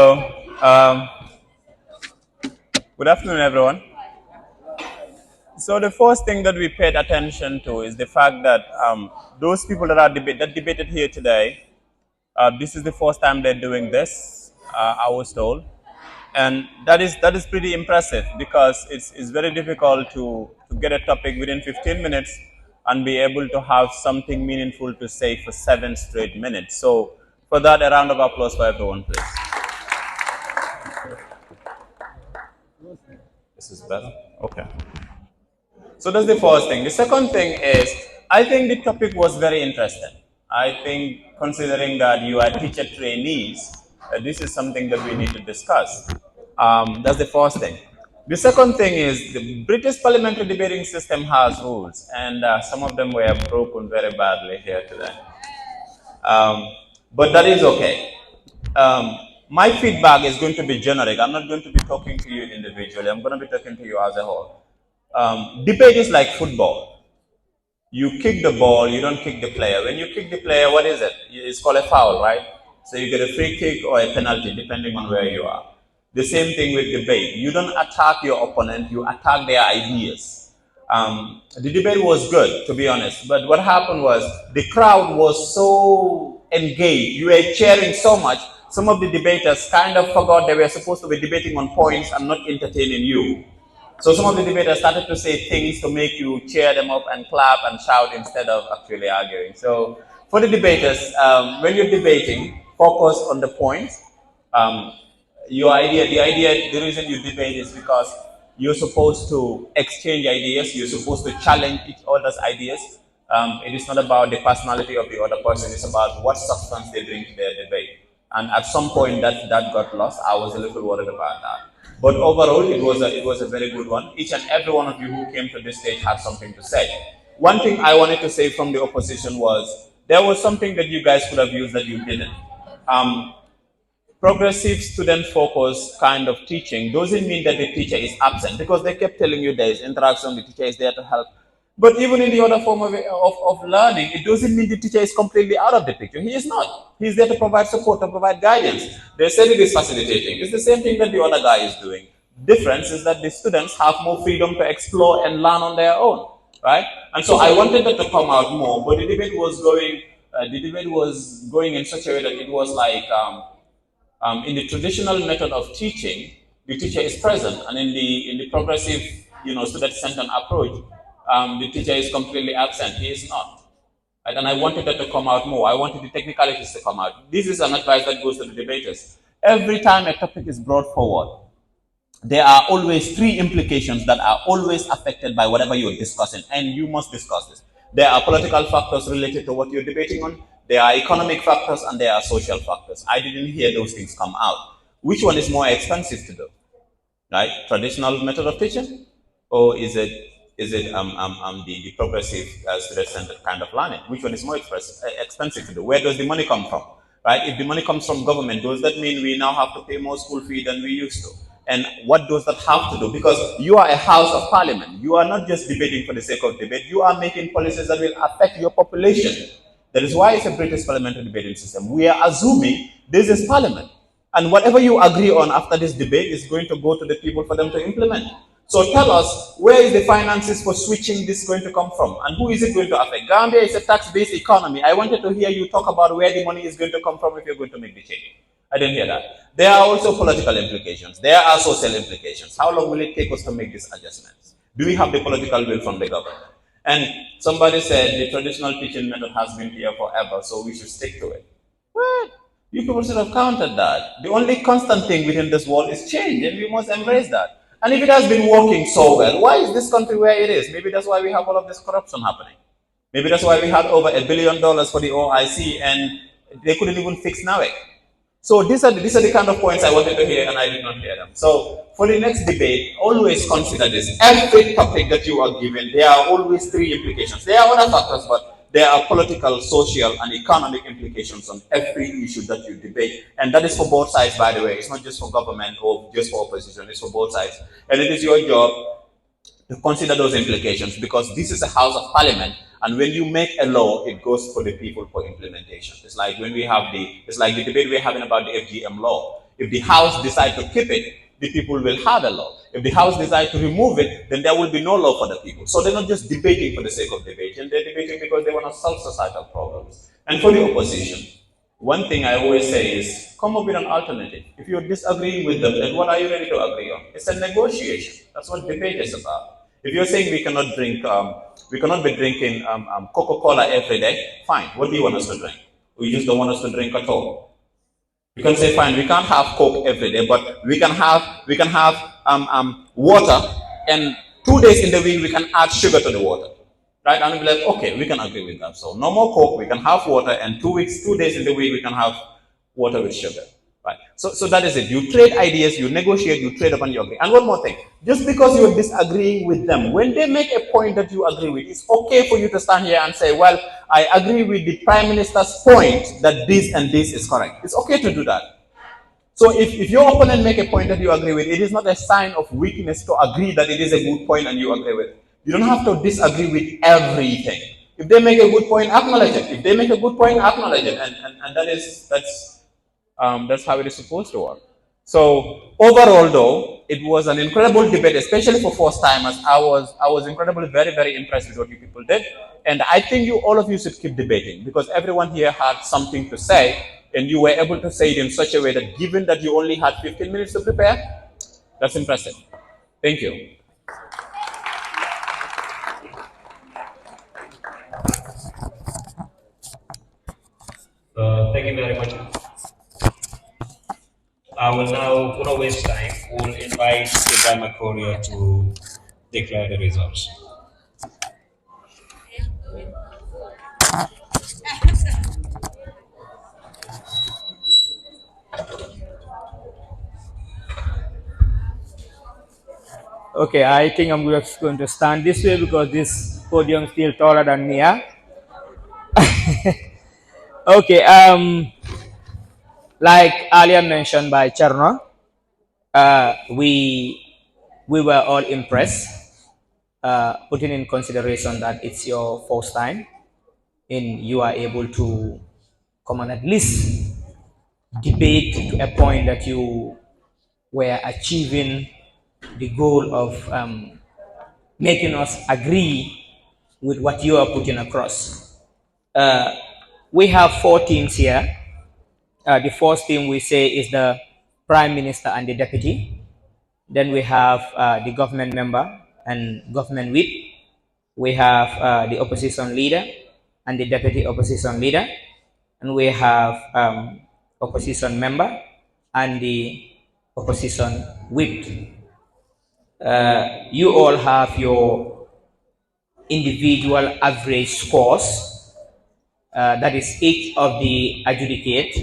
So, um, good afternoon, everyone. So, the first thing that we paid attention to is the fact that those people that debated here today, this is the first time they're doing this. I was told, and that is pretty impressive because it's very difficult to get a topic within 15 minutes and be able to have something meaningful to say for 7 straight minutes. So, for that, a round of applause for everyone, please. This is better. Okay. So that's the first thing. The second thing is, I think the topic was very interesting. I think considering that you are teacher trainees, this is something that we need to discuss. That's the first thing. The second thing is the British parliamentary debating system has rules, and some of them were broken very badly here today. Um, but that is okay. Um, my feedback is going to be generic. I'm not going to be talking to you individually. I'm going to be talking to you as a whole. Debate is like football. You kick the ball, you don't kick the player. When you kick the player, what is it? It's called a foul, right? So you get a free kick or a penalty, depending on where you are. The same thing with debate. You don't attack your opponent, you attack their ideas. The debate was good, to be honest. But what happened was the crowd was so engaged. You were cheering so much. Some of the debaters kind of forgot they were supposed to be debating on points and not entertaining you. So some of the debaters started to say things to make you cheer them up and clap and shout instead of actually arguing. So for the debaters, when you're debating, focus on the points. Um, the reason you debate is because you're supposed to exchange ideas. You're supposed to challenge each other's ideas. It is not about the personality of the other person. It's about what substance they bring to their debate. And at some point, that got lost. I was a little worried about that. But overall, it was a very good one. Each and every one of you who came to this stage had something to say. One thing I wanted to say from the opposition was there was something that you guys could have used that you didn't. Um, Progressive student focused kind of teaching doesn't mean that the teacher is absent because they kept telling you there is interaction, the teacher is there to help. But even in the other form of learning, it doesn't mean the teacher is completely out of the picture. He is not. He's there to provide support, to provide guidance. They said it is facilitating. It's the same thing that the other guy is doing. Difference is that the students have more freedom to explore and learn on their own, right? And so I wanted that to come out more, but the debate was going in such a way that it was like in the traditional method of teaching, the teacher is present, and in the progressive, student-centered approach, the teacher is completely absent. He is not. Right? And I wanted that to come out more. I wanted the technicalities to come out. This is an advice that goes to the debaters. Every time a topic is brought forward, there are always three implications that are always affected by whatever you're discussing, and you must discuss this. There are political factors related to what you're debating on, there are economic factors, and there are social factors. I didn't hear those things come out. Which one is more expensive to do? Right? Traditional method of teaching, or is it the progressive student-centered kind of learning? Which one is more expensive to do? Where does the money come from? Right? If the money comes from government, does that mean we now have to pay more school fee than we used to? And what does that have to do? Because you are a house of parliament. You are not just debating for the sake of debate. You are making policies that will affect your population. That is why it's a British parliamentary debating system. We are assuming this is parliament. And whatever you agree on after this debate is going to go to the people for them to implement. So tell us, where is the finances for switching this going to come from? And who is it going to affect? Gambia is a tax-based economy. I wanted to hear you talk about where the money is going to come from if you're going to make the change. I didn't hear that. There are also political implications. There are social implications. How long will it take us to make these adjustments? Do we have the political will from the government? And somebody said the traditional teaching method has been here forever, so we should stick to it. What? You people should have counted that. The only constant thing within this world is change, and we must embrace that. And if it has been working so well, why is this country where it is? Maybe that's why we have all of this corruption happening. Maybe that's why we had over $1 billion for the OIC, and they couldn't even fix NAWEC. So these are the kind of points I wanted to hear, and I did not hear them. So for the next debate, always consider this. Every topic that you are given, there are always three implications. There are other factors, but there are political, social, and economic implications on every issue that you debate. And that is for both sides, by the way. It's not just for government or just for opposition. It's for both sides. And it is your job to consider those implications, because this is a house of parliament, and when you make a law, it goes for the people for implementation. It's like the debate we're having about the FGM law. If the House decides to keep it, the people will have a law. If the House decides to remove it, then there will be no law for the people. So they're not just debating for the sake of debating, they're debating because they want to solve societal problems. And for the opposition, one thing I always say is come up with an alternative. If you're disagreeing with them, then what are you ready to agree on? It's a negotiation. That's what debate is about. If you're saying we cannot be drinking Coca-Cola every day, fine. What do you want us to drink? We just don't want us to drink at all. You can say, fine, we can't have Coke every day, but we can have water, and 2 days in the week we can add sugar to the water, right? And we'll be like, okay, we can agree with that. So no more Coke, we can have water, and 2 days in the week we can have water with sugar. Right. So that is it. You trade ideas, you negotiate, you trade upon your agree. And one more thing, just because you're disagreeing with them, when they make a point that you agree with, it's okay for you to stand here and say, well, I agree with the Prime Minister's point that this and this is correct. It's okay to do that. So if your opponent make a point that you agree with, it is not a sign of weakness to agree that it is a good point and you agree with it. You don't have to disagree with everything. If they make a good point, acknowledge it. If they make a good point, acknowledge it. And that's how it is supposed to work. So overall, though, it was an incredible debate, especially for first timers. I was incredibly very, very impressed with what you people did, and I think all of you should keep debating because everyone here had something to say, and you were able to say it in such a way that, given that you only had 15 minutes to prepare, that's impressive. Thank you. Thank you very much. I will now, without waste time, will invite Ibrahim Korea to declare the results. Okay, I think I'm just going to stand this way because this podium is still taller than me. Yeah? Okay, like earlier mentioned by Cherno, we were all impressed, putting in consideration that it's your first time and you are able to come and at least debate to a point that you were achieving the goal of making us agree with what you are putting across. We have 4 teams here. The first team we say is the Prime Minister and the Deputy. Then we have the government member and government whip. We have the opposition leader and the deputy opposition leader. And we have opposition member and the opposition whip. You all have your individual average scores. That is, each of the adjudicate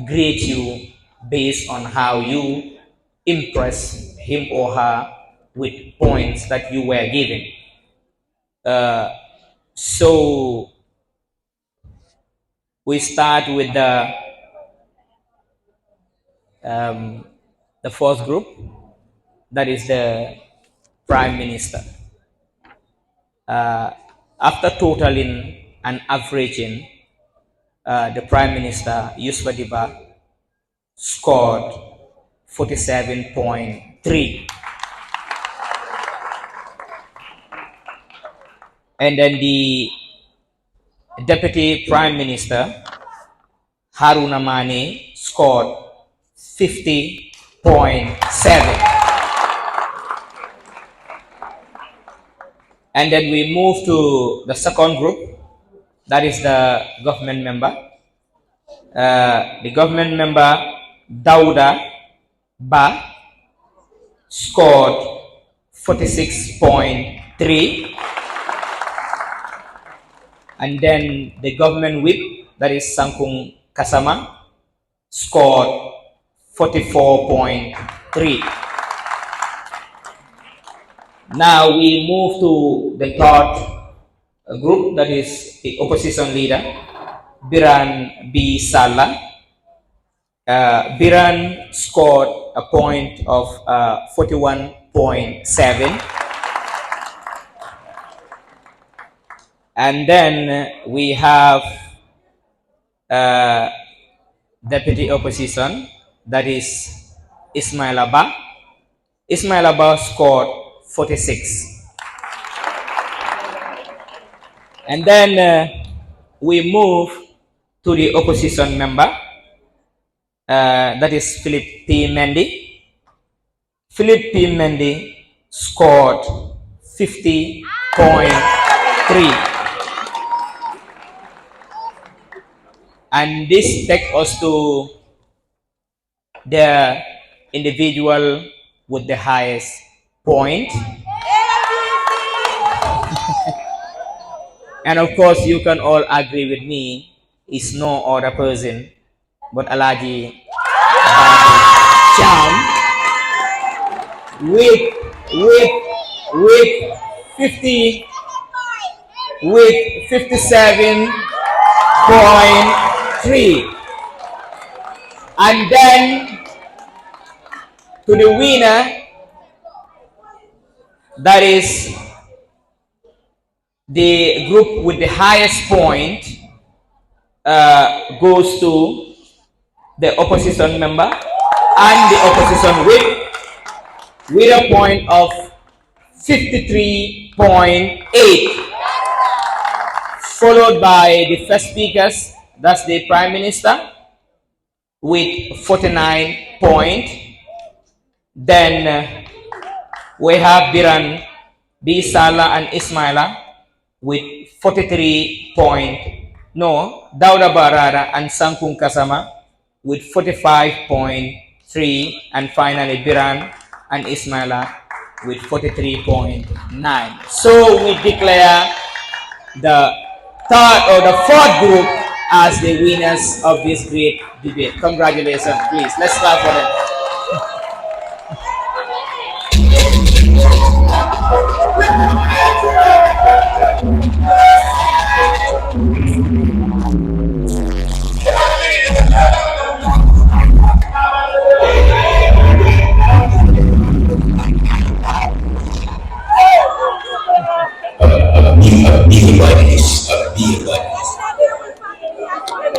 grade you based on how you impress him or her with points that you were given. So we start with the first group, that is the Prime Minister. After totaling and averaging, the Prime Minister, Yusuf Diba, scored 47.3. And then the Deputy Prime Minister, Haruna Mane, scored 50.7. And then we move to the second group, that is the government member. The government member, Dauda Ba, scored 46.3. And then the government whip, that is Sankung Kasama, scored 44.3. Now we move to the third group, that is the opposition leader, Biran B. Sala. Biran scored a point of 41.7. And then we have deputy opposition, that is Ismail Abba. Ismail Abba scored 46. And then we move to the opposition member, that is Philip P. Mendy. Philip P. Mendy scored 50.3. And this takes us to the individual with the highest point. And of course, you can all agree with me, is no other person but Alaji Cham with 57.3. And then to the winner, that is the group with the highest point, goes to the opposition member and the opposition whip with a point of 53.8, followed by the first speakers, that's the Prime Minister, with 49 points. Then we have Biran B. Sala and Ismaila with 43 points. No, Dauda Barara and Sankung Kasama with 45.3, and finally Biran and Ismaila with 43.9. So we declare the third or the fourth group as the winners of this great debate. Congratulations, please. Let's clap for them. Everybody